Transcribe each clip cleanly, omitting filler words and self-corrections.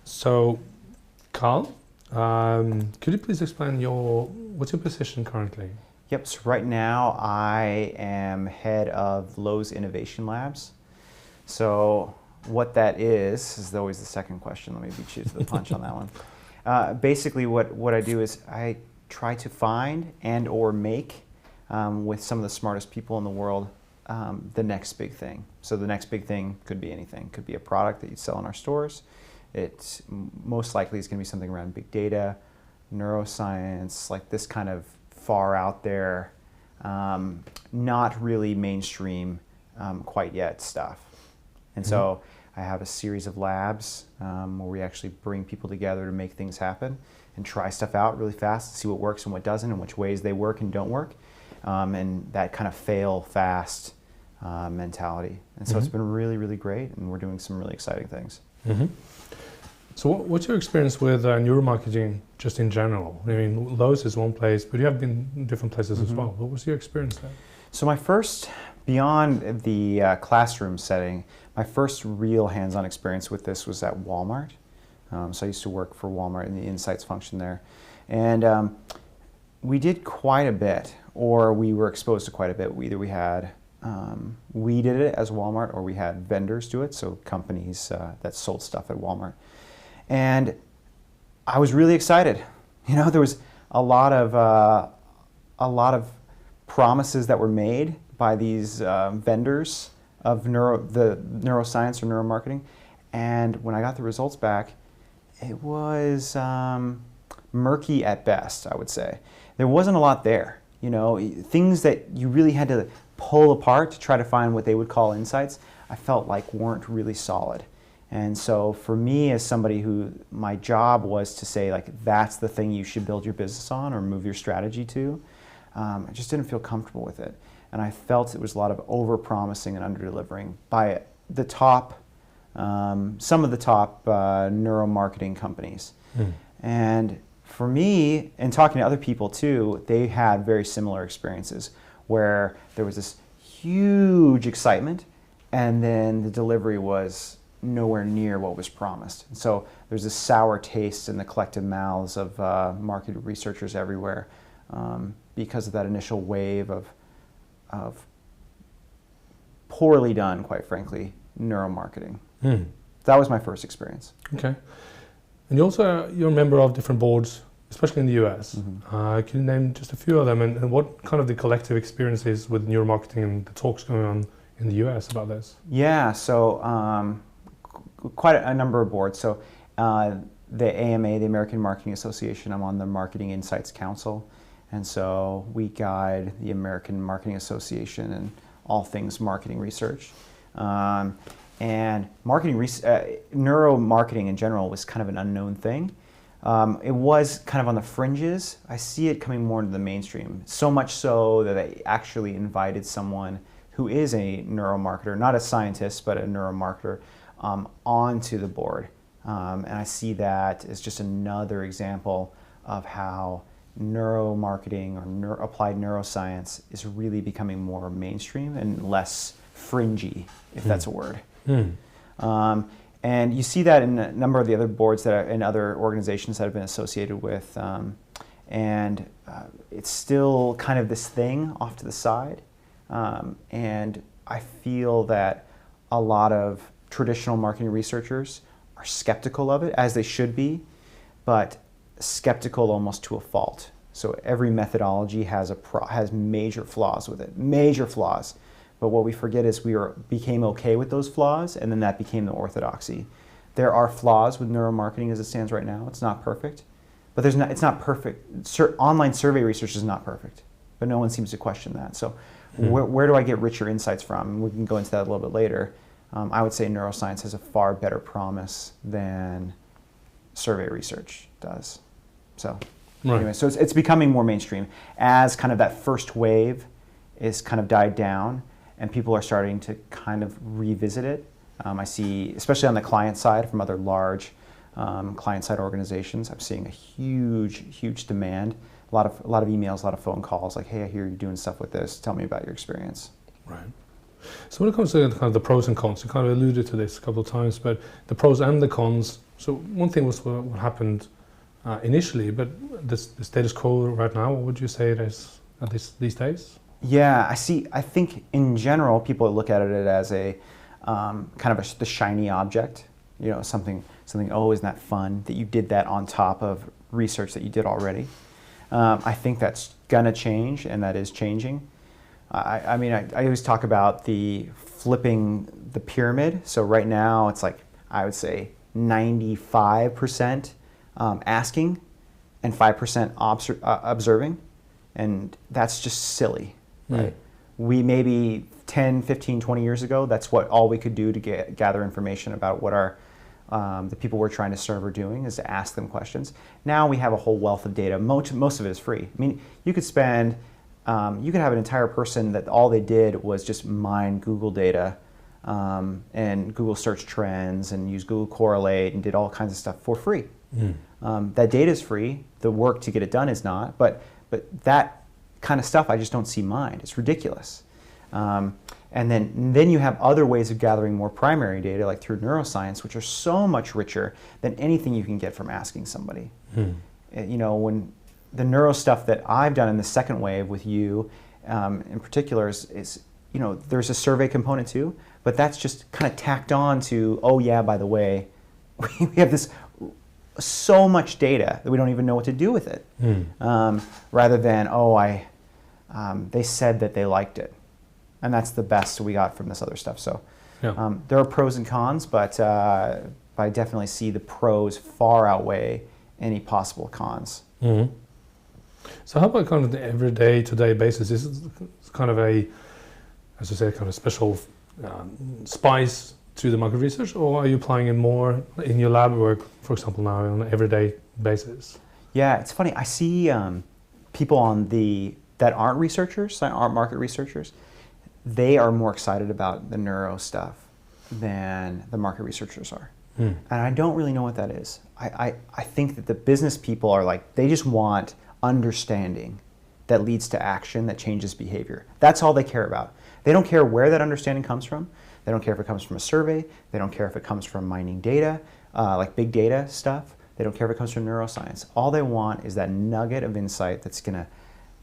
So, Carl, could you please explain what's your position currently? Yep, so right now I am head of Lowe's Innovation Labs. So what that is always the second question. Let me beat you to the punch on that one. Basically what I do is I try to find and or make, with some of the smartest people in the world, the next big thing. So the next big thing could be anything. It could be a product that you sell in our stores. It most likely is going to be something around big data, neuroscience, like this kind of far out there, not really mainstream quite yet stuff. And so I have a series of labs where we actually bring people together to make things happen and try stuff out really fast, see what works and what doesn't, and which ways they work and don't work, and that kind of fail fast mentality. And so it's been really, really great, and we're doing some really exciting things. So what's your experience with neuromarketing just in general? I mean, Lowe's is one place, but you have been in different places as well. What was your experience there? So my first, beyond the classroom setting, my first real hands-on experience with this was at Walmart. So I used to work for Walmart in the insights function there. And we did quite a bit, or we were exposed to quite a bit. Either we did it as Walmart, or we had vendors do it, so companies that sold stuff at Walmart. And I was really excited. You know, there was a lot of promises that were made by these vendors of the neuroscience or neuromarketing. And when I got the results back, it was murky at best, I would say. There wasn't a lot there. You know, things that you really had to pull apart to try to find what they would call insights, I felt like weren't really solid. And so for me, as somebody who my job was to say, like, that's the thing you should build your business on or move your strategy to, I just didn't feel comfortable with it. And I felt it was a lot of over-promising and under-delivering by the top, some of the top neuromarketing companies. And for me, and talking to other people too, they had very similar experiences where there was this huge excitement and then the delivery was nowhere near what was promised. And so there's this sour taste in the collective mouths of market researchers everywhere because of that initial wave of poorly done, quite frankly, neuromarketing. That was my first experience. Okay. And you're a member of different boards, especially in the US. Can you name just a few of them, and what kind of the collective experience is with neuromarketing and the talks going on in the US about this? Yeah, so quite a number of boards. So the AMA, the American Marketing Association, I'm on the Marketing Insights Council. And so we guide the American Marketing Association in all things marketing research. And neuromarketing in general was kind of an unknown thing. It was kind of on the fringes. I see it coming more into the mainstream, so much so that I actually invited someone who is a neuromarketer, not a scientist, but a neuromarketer, onto the board. And I see that as just another example of how neuromarketing or applied neuroscience is really becoming more mainstream and less fringy, if that's a word. And you see that in a number of the other boards that in other organizations that I've been associated with. And it's still kind of this thing off to the side. And I feel that a lot of traditional marketing researchers are skeptical of it, as they should be, but skeptical almost to a fault. So every methodology has major flaws with it, major flaws. But what we forget is became okay with those flaws, and then that became the orthodoxy. There are flaws with neuromarketing as it stands right now. It's not perfect, but it's not perfect. Online survey research is not perfect, but no one seems to question that. So where do I get richer insights from? And we can go into that a little bit later. I would say neuroscience has a far better promise than survey research does. So anyway, so it's becoming more mainstream as kind of that first wave is kind of died down and people are starting to kind of revisit it. I see, especially on the client side from other large client-side organizations, I'm seeing a huge demand. A lot of emails, a lot of phone calls, like, hey, I hear you're doing stuff with this. Tell me about your experience. Right. So when it comes to kind of the pros and cons, you kind of alluded to this a couple of times, but the pros and the cons So one thing was what happened initially, but the status quo right now, what would you say it is at these days? Yeah, I think in general, people look at it as a kind of the shiny object. You know, something. Oh, isn't that fun that you did that on top of research that you did already? I think that's gonna change, and that is changing. I mean, I always talk about the flipping the pyramid. So right now, it's like I would say 95% asking and 5% observing, and that's just silly. Right. We maybe 10, 15, 20 years ago, that's all we could do to gather information about what the people we're trying to serve are doing, is to ask them questions. Now we have a whole wealth of data. Most of it is free. I mean, you could have an entire person that all they did was just mine Google data and Google search trends and use Google Correlate and did all kinds of stuff for free. That data is free. The work to get it done is not. But that kind of stuff I just don't see mined. It's ridiculous. And then you have other ways of gathering more primary data, like through neuroscience, which are so much richer than anything you can get from asking somebody. You know, when the neuro stuff that I've done in the second wave with you, in particular, is you know, there's a survey component too, but that's just kind of tacked on to, oh yeah, by the way, we have this so much data that we don't even know what to do with it. Rather than, they said that they liked it. And that's the best we got from this other stuff. So there are pros and cons, but I definitely see the pros far outweigh any possible cons. So how about kind of the everyday, today basis? Is it kind of a, as you say, kind of special spice to the market research, or are you applying it more in your lab work, for example, now on an everyday basis? Yeah, it's funny. I see people that aren't researchers, that aren't market researchers, they are more excited about the neuro stuff than the market researchers are. And I don't really know what that is. I think that the business people are like, they just want understanding that leads to action that changes behavior. That's all they care about. They don't care where that understanding comes from. They don't care if it comes from a survey. They don't care if it comes from mining data, like big data stuff. They don't care if it comes from neuroscience. All they want is that nugget of insight that's going to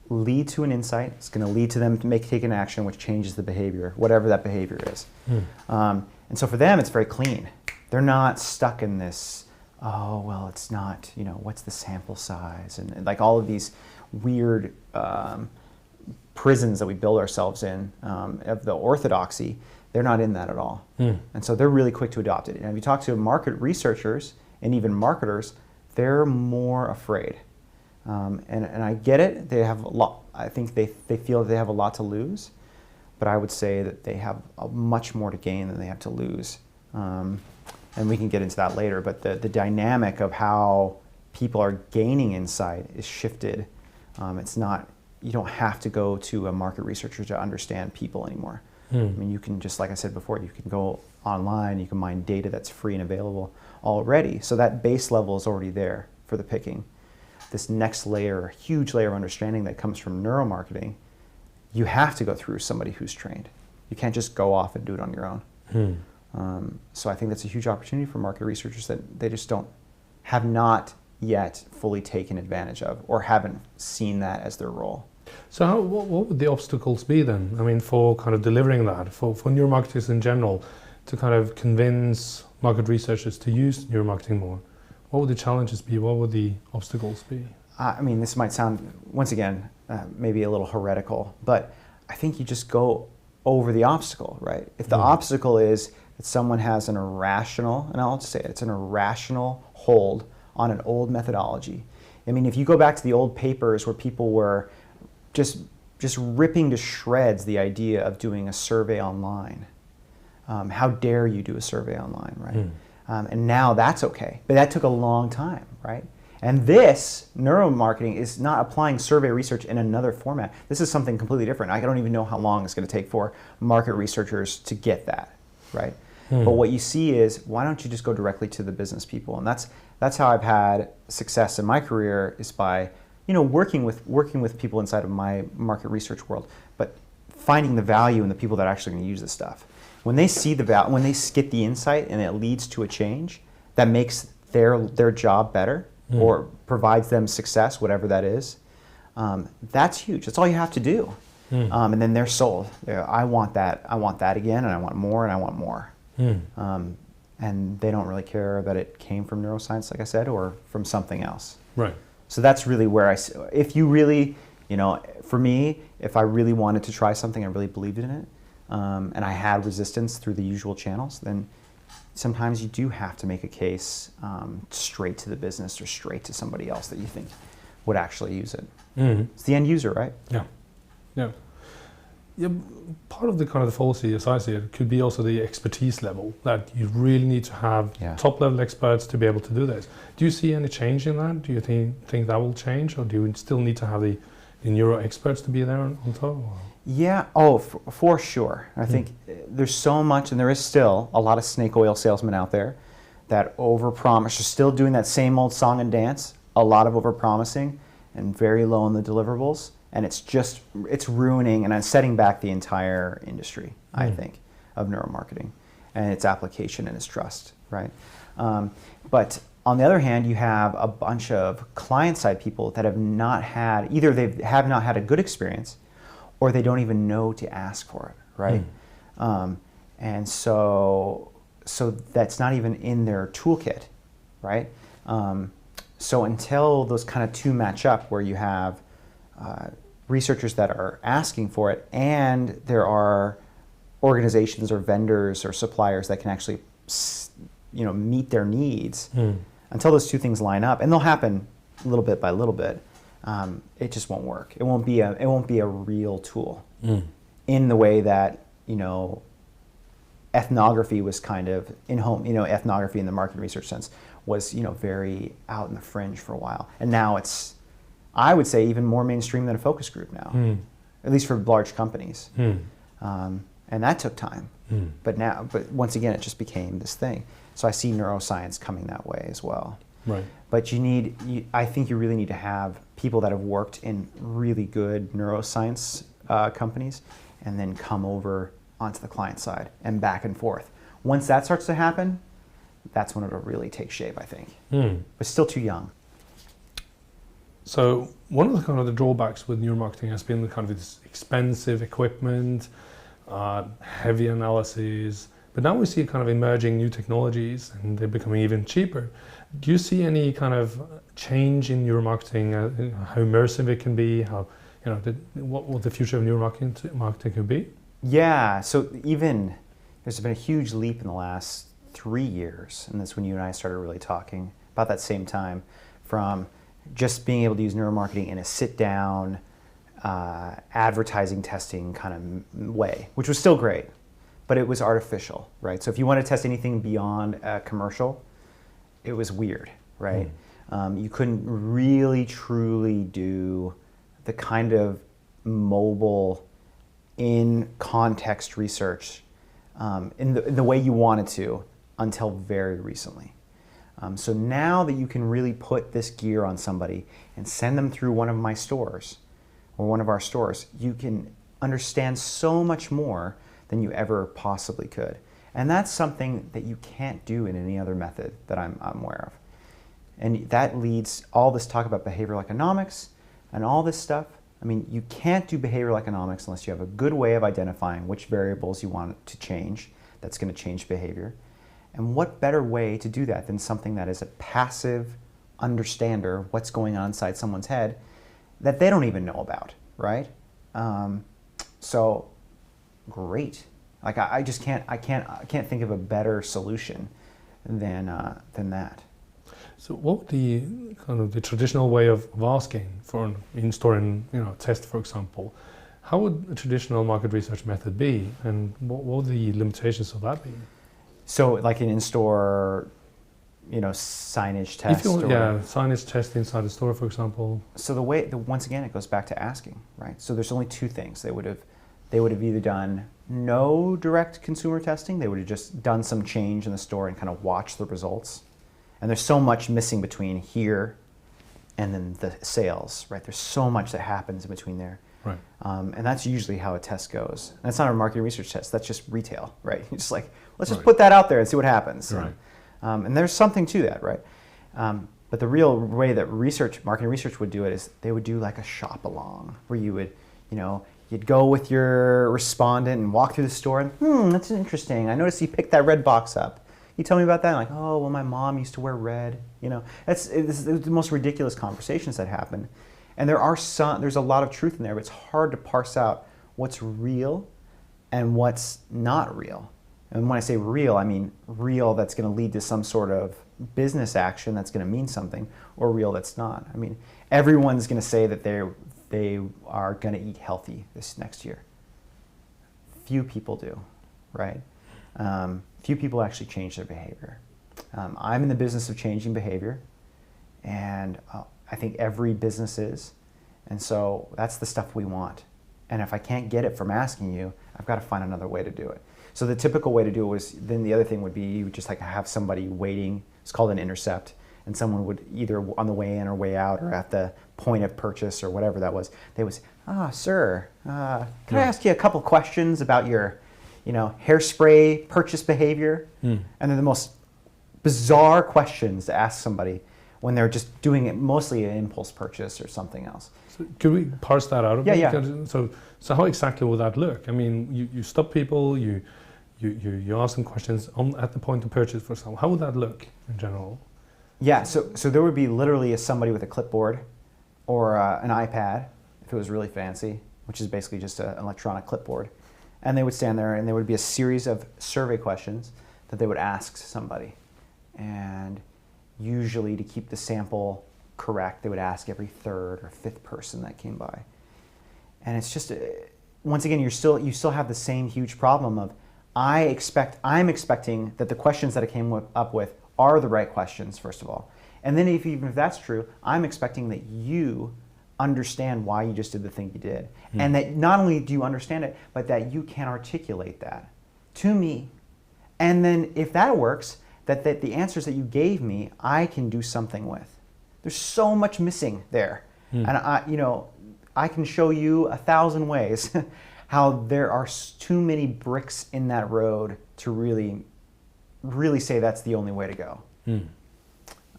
lead to an insight. It's going to lead to them to take an action which changes the behavior, whatever that behavior is. And so for them, it's very clean. They're not stuck in this, oh, well, it's not, you know, what's the sample size? And like all of these weird prisons that we build ourselves in of the orthodoxy. They're not in that at all. And so they're really quick to adopt it. And if you talk to market researchers and even marketers, they're more afraid. And I get it. They have a lot. I think they feel that they have a lot to lose, but I would say that they have much more to gain than they have to lose. And we can get into that later. But the dynamic of how people are gaining insight is shifted. It's not. You don't have to go to a market researcher to understand people anymore. I mean, you can just, like I said before, you can go online. You can mine data that's free and available already. So that base level is already there for the picking. This next layer, huge layer of understanding that comes from neuromarketing, you have to go through somebody who's trained. You can't just go off and do it on your own. So I think that's a huge opportunity for market researchers that they just have not yet fully taken advantage of, or haven't seen that as their role. So what would the obstacles be then? I mean, for kind of delivering that, for neuromarketers in general, to kind of convince market researchers to use neuromarketing more? What would the challenges be? What would the obstacles be? I mean, this might sound, once again, maybe a little heretical, but I think you just go over the obstacle, right? If the obstacle is that someone has an irrational, and I'll just say it's an irrational hold on an old methodology. I mean, if you go back to the old papers where people were just ripping to shreds the idea of doing a survey online. How dare you do a survey online, right? And now that's okay, but that took a long time, right? And this neuromarketing is not applying survey research in another format. This is something completely different. I don't even know how long it's going to take for market researchers to get that, right? But what you see is, why don't you just go directly to the business people? And that's how I've had success in my career, is by working with people inside of my market research world, but finding the value in the people that are actually going to use this stuff. When they see the value, when they get the insight and it leads to a change, that makes their job better or provides them success, whatever that is, that's huge. That's all you have to do. And then they're sold. I want that again, and I want more, and I want more. And they don't really care that it came from neuroscience, like I said, or from something else. Right. So that's really where if you really, for me, if I really wanted to try something, I really believed in it, and I had resistance through the usual channels, then sometimes you do have to make a case straight to the business or straight to somebody else that you think would actually use it. It's the end user, right? Yeah. Yeah. Yeah, part of the kind of the fallacy, as I see it, could be also the expertise level, that you really need to have top level experts to be able to do this. Do you see any change in that? Do you think that will change, or do you still need to have the neuro experts to be there on top? Or? Yeah, for sure. I think there's so much, and there is still a lot of snake oil salesmen out there that overpromise. Are still doing that same old song and dance, a lot of overpromising and very low on the deliverables. And it's ruining and setting back the entire industry, I think, of neuromarketing and its application and its trust, right? But on the other hand, you have a bunch of client-side people that have not had, either they have not had a good experience or they don't even know to ask for it, right? And so that's not even in their toolkit, right? So until those kind of two match up, where you have researchers that are asking for it, and there are organizations or vendors or suppliers that can actually, meet their needs. Until those two things line up, and they'll happen little bit by little bit, it just won't work. It won't be a real tool in the way that ethnography was kind of ethnography in the market research sense was very out in the fringe for a while, and now it's, I would say, even more mainstream than a focus group now, at least for large companies. And that took time. But once again, it just became this thing. So I see neuroscience coming that way as well. Right. But I think you really need to have people that have worked in really good neuroscience companies, and then come over onto the client side and back and forth. Once that starts to happen, that's when it'll really take shape, I think. But still too young. So one of the kind of the drawbacks with neuromarketing has been the kind of this expensive equipment, heavy analysis, but now we see kind of emerging new technologies, and they're becoming even cheaper. Do you see any kind of change in neuromarketing, how immersive it can be, how what the future of neuromarketing could be? Yeah, so even there's been a huge leap in the last 3 years, and that's when you and I started really talking about that same time, from just being able to use neuromarketing in a sit-down, advertising testing kind of way, which was still great, but it was artificial, right? So if you want to test anything beyond a commercial, it was weird, right? You couldn't really, truly do the kind of mobile, in-context research in the way you wanted to until very recently. So now that you can really put this gear on somebody and send them through one of my stores or one of our stores, you can understand so much more than you ever possibly could. And that's something that you can't do in any other method that I'm aware of. And that leads all this talk about behavioral economics and all this stuff. I mean, you can't do behavioral economics unless you have a good way of identifying which variables you want to change that's going to change behavior. And what better way to do that than something that is a passive understander of what's going on inside someone's head that they don't even know about, right? So great. Like I can't think of a better solution than that. So what would the kind of the traditional way of asking for an in-store test, for example, how would a traditional market research method be, and what would the limitations of that be? So like an in-store, signage test? Signage test inside the store, for example. So once again, it goes back to asking, right? So there's only two things. They would have either done no direct consumer testing, they would have just done some change in the store and kind of watched the results. And there's so much missing between here and then the sales, right? There's so much that happens in between there. Right. And that's usually how a test goes. And that's not a market research test, that's just retail, right? You're just like, let's just put that out there and see what happens. Right. And there's something to that, right? But the real way that marketing research would do it is they would do like a shop along where you would, you'd go with your respondent and walk through the store and, that's interesting. I noticed you picked that red box up. You tell me about that? I'm like, oh, well, my mom used to wear red. It's the most ridiculous conversations that happen. And there's a lot of truth in there, but it's hard to parse out what's real and what's not real. And when I say real, I mean real that's going to lead to some sort of business action that's going to mean something, or real that's not. I mean, everyone's going to say that they are going to eat healthy this next year. Few people do, right? Few people actually change their behavior. I'm in the business of changing behavior, and I think every business is. And so that's the stuff we want. And if I can't get it from asking you, I've got to find another way to do it. So the typical way to do it was, then the other thing would be you would just like have somebody waiting. It's called an intercept. And someone would either on the way in or way out or at the point of purchase or whatever that was, they would say, sir, can I ask you a couple questions about your, hairspray purchase behavior? And they're the most bizarre questions to ask somebody when they're just doing it mostly an impulse purchase or something else. So could we parse that out a bit? Yeah. So how exactly will that look? I mean, you stop people, you ask them questions at the point of purchase, for example. How would that look in general? Yeah, so there would be literally somebody with a clipboard or an iPad, if it was really fancy, which is basically just an electronic clipboard. And they would stand there and there would be a series of survey questions that they would ask somebody. And usually to keep the sample correct, they would ask every third or fifth person that came by. And it's just, once again, you still have the same huge problem of I'm expecting that the questions that I came up with are the right questions, first of all. And then even if that's true, I'm expecting that you understand why you just did the thing you did. And that not only do you understand it, but that you can articulate that to me. And then if that works, that the answers that you gave me, I can do something with. There's so much missing there. And I can show you 1,000 ways how there are too many bricks in that road to really say that's the only way to go.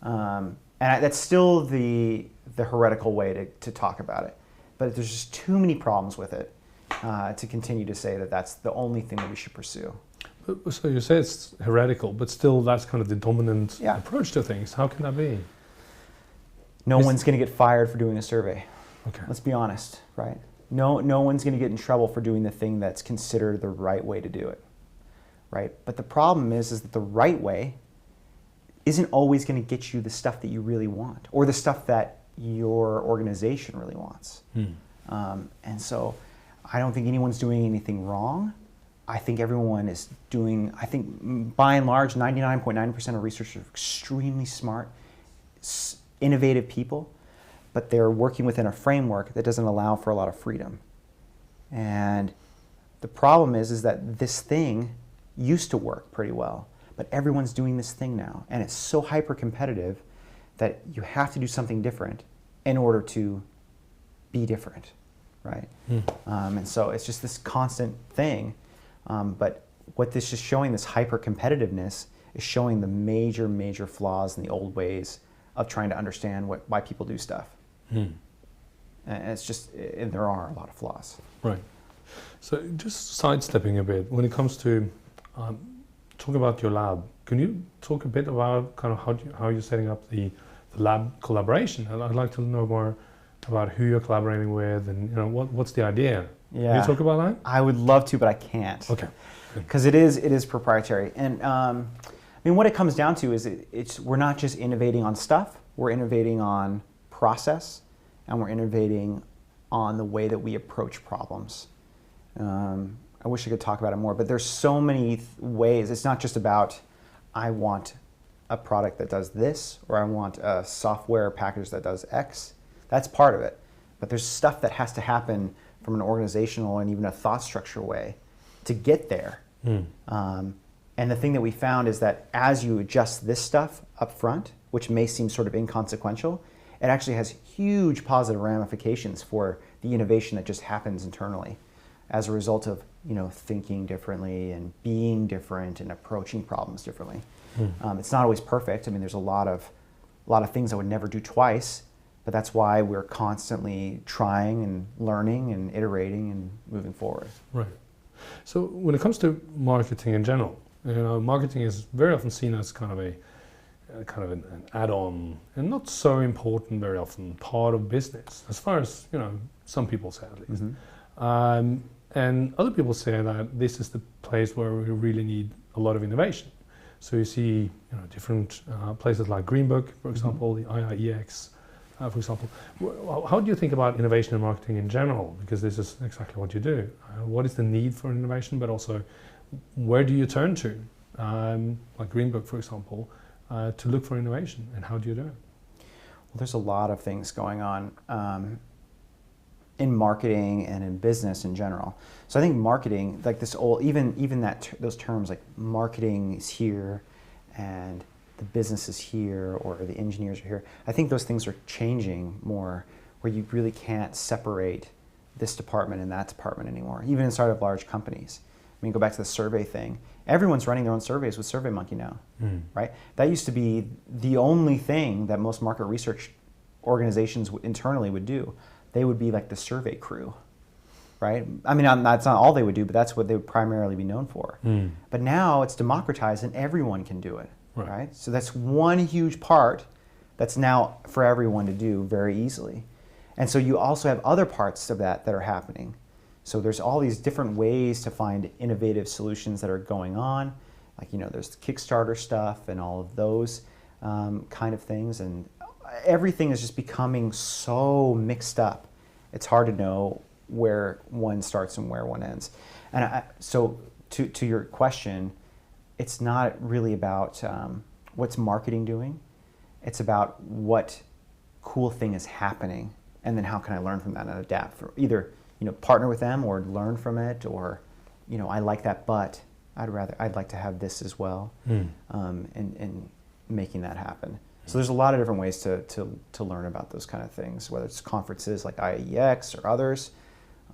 And that's still the heretical way to talk about it. But there's just too many problems with it to continue to say that that's the only thing that we should pursue. So you say it's heretical, but still that's kind of the dominant approach to things. How can that be? No one's going to get fired for doing a survey. Okay. Let's be honest, right? No one's going to get in trouble for doing the thing that's considered the right way to do it, right? But the problem is that the right way isn't always going to get you the stuff that you really want or the stuff that your organization really wants. And so I don't think anyone's doing anything wrong. I think everyone is I think by and large, 99.9% of researchers are extremely smart, innovative people, but they're working within a framework that doesn't allow for a lot of freedom. And the problem is that this thing used to work pretty well, but everyone's doing this thing now. And it's so hyper competitive that you have to do something different in order to be different, right? And so it's just this constant thing. But what this is showing, this hyper competitiveness, is showing the major flaws in the old ways of trying to understand why people do stuff. And it's just, and there are a lot of flaws. Right. So just sidestepping a bit, when it comes to talking about your lab, can you talk a bit about kind of how you're setting up the lab collaboration? I'd like to know more about who you're collaborating with and what's the idea. Yeah. Can you talk about that? I would love to, but I can't. Okay. Because it is proprietary. And I mean, what it comes down to is we're not just innovating on stuff, we're innovating on process, and we're innovating on the way that we approach problems. I wish I could talk about it more, but there's so many ways. It's not just about, I want a product that does this, or I want a software package that does X. That's part of it. But there's stuff that has to happen from an organizational and even a thought structure way to get there. And the thing that we found is that as you adjust this stuff up front, which may seem sort of inconsequential, it actually has huge positive ramifications for the innovation that just happens internally as a result of thinking differently and being different and approaching problems differently. It's not always perfect. I mean, there's a lot of a lot of things I would never do twice, but that's why we're constantly trying and learning and iterating and moving forward. Right. So when it comes to marketing in general, marketing is very often seen as kind of an add-on and not so important very often part of business, as far as some people say at least. And other people say that this is the place where we really need a lot of innovation. So you see, different places like Greenbook, for example, the IIEX, for example. How do you think about innovation in marketing in general? Because this is exactly what you do. What is the need for innovation, but also where do you turn to, like Greenbook, for example, to look for innovation, and how do you do it? Well, there's a lot of things going on in marketing and in business in general. So I think marketing, like this old, even those terms like marketing is here and the business is here or the engineers are here. I think those things are changing more, where you really can't separate this department and that department anymore, even inside of large companies. I mean, go back to the survey thing. Everyone's running their own surveys with SurveyMonkey now, right? That used to be the only thing that most market research organizations internally would do. They would be like the survey crew, right? I mean, that's not all they would do, but that's what they would primarily be known for. But now it's democratized and everyone can do it, right? So that's one huge part that's now for everyone to do very easily. And so you also have other parts of that are happening. So there's all these different ways to find innovative solutions that are going on. Like, there's the Kickstarter stuff and all of those kind of things. And everything is just becoming so mixed up. It's hard to know where one starts and where one ends. And so to your question, it's not really about what's marketing doing. It's about what cool thing is happening, and then how can I learn from that and adapt for either partner with them or learn from it, or I like that, but I'd like to have this as well, and making that happen. So there's a lot of different ways to learn about those kind of things, whether it's conferences like IEX or others,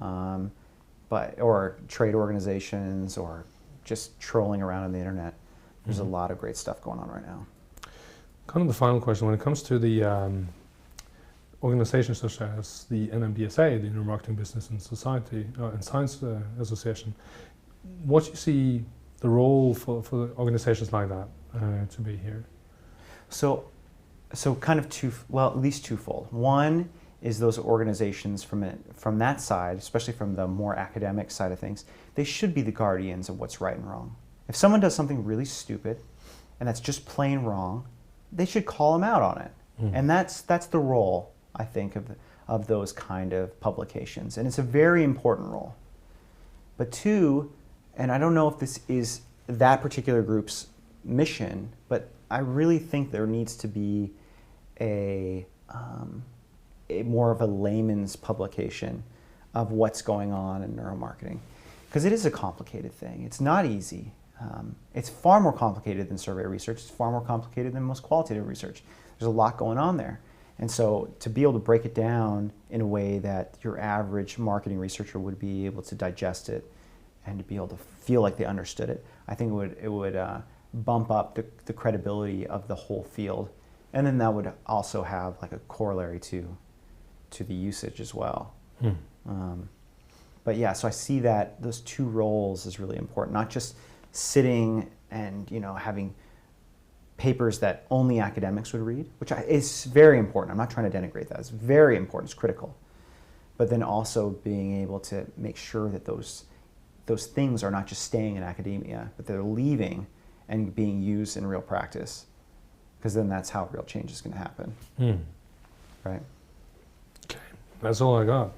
or trade organizations, or just trolling around on the internet. There's a lot of great stuff going on right now. Kind of the final question, when it comes to the organizations such as the NMBSA, the Neuromarketing Business and Society and Science Association, what do you see the role for organizations like that to be here? So kind of at least twofold. One is those organizations from that side, especially from the more academic side of things, they should be the guardians of what's right and wrong. If someone does something really stupid and that's just plain wrong, they should call them out on it. And that's the role, I think, of those kind of publications. And it's a very important role. But two, and I don't know if this is that particular group's mission, but I really think there needs to be a more of a layman's publication of what's going on in neuromarketing. Because it is a complicated thing. It's not easy. It's far more complicated than survey research. It's far more complicated than most qualitative research. There's a lot going on there. And so to be able to break it down in a way that your average marketing researcher would be able to digest it and to be able to feel like they understood it, I think it would bump up the credibility of the whole field. And then that would also have like a corollary to the usage as well. But yeah, so I see that those two roles is really important, not just sitting and having papers that only academics would read, which is very important. I'm not trying to denigrate that. It's very important. It's critical. But then also being able to make sure that those things are not just staying in academia, but they're leaving and being used in real practice. Because then that's how real change is going to happen. Right? Okay, that's all I got.